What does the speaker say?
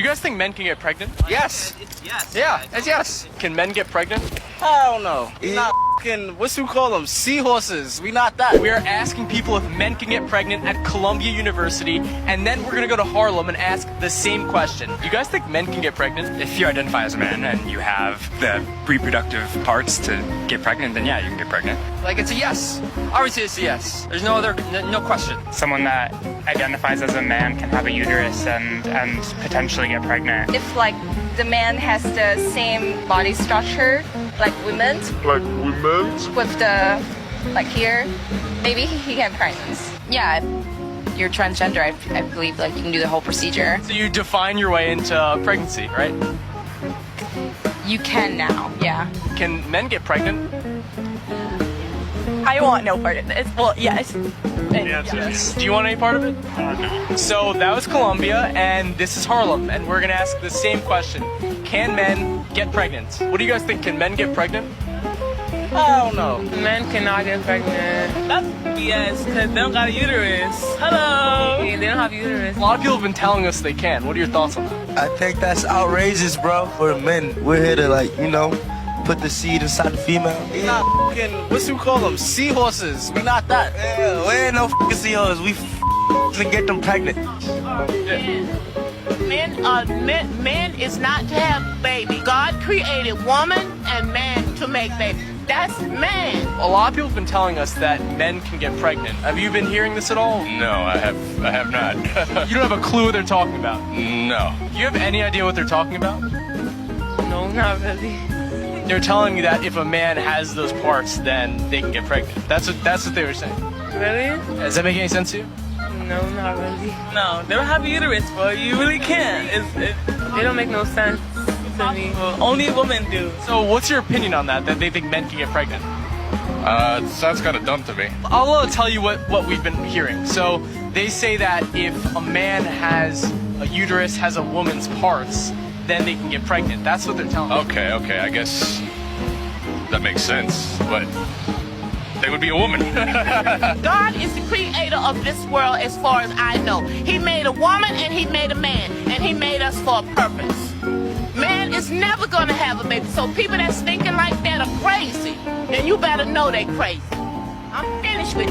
You guys think men can get pregnant? Yes. It's yes. Yeah, it's yes. Can men get pregnant? Hell no. We not fucking, what's you call them? Seahorses. We not that. We are asking people if men can get pregnant at Columbia University, and then we're gonna go to Harlem and ask the same question. You guys think men can get pregnant? If you identify as a man and you have the reproductive parts to get pregnant, then yeah, you can get pregnant. Like, it's a yes. Obviously, it's a yes. There's no question. Someone that identifies as a man can have a uterus and potentially get pregnant. If like the man has the same body structure like women with the like here, maybe he can pregnant. Yeah, if you're transgender, I believe like you can do the whole procedure. So you define your way into pregnancy, right? You can now, yeah. Can men get pregnant? I want no part of this. Well, yes. Yes. Do you want any part of it? No. So that was Columbia, and this is Harlem, and we're gonna ask the same question. Can men get pregnant? What do you guys think? Can men get pregnant? Hell no. Men cannot get pregnant. That's BS, because they don't got a uterus. Hello. Yeah, they don't have a uterus. A lot of people have been telling us they can. What are your thoughts on that? I think that's outrageous, bro. For men, we're here to, like, you know, put the seed inside the female. We not fucking, what's you call them? Seahorses. We not that. Yeah, we ain't no fucking seahorses. We to get them pregnant. Men is not to have baby. God created woman and man to make baby. That's man. A lot of people have been telling us that men can get pregnant. Have you been hearing this at all? No, I have not. You don't have a clue what they're talking about? No. Do you have any idea what they're talking about? No, not really. They're telling me that if a man has those parts, then they can get pregnant. That's what they were saying. Really? Does that make any sense to you? No, not really. No, they don't have a uterus, bro. You really can't. They don't make no sense to me. Only women do. So what's your opinion on that they think men can get pregnant? It sounds kind of dumb to me. I'll tell you what we've been hearing. So they say that if a man has a uterus, has a woman's parts, then they can get pregnant. That's what they're telling me. Okay, I guess that makes sense, but they would be a woman. God is the creator of this world as far as I know. He made a woman and he made a man. And he made us for a purpose. Man is never going to have a baby. So people that's thinking like that are crazy. And you better know they crazy. I'm finished with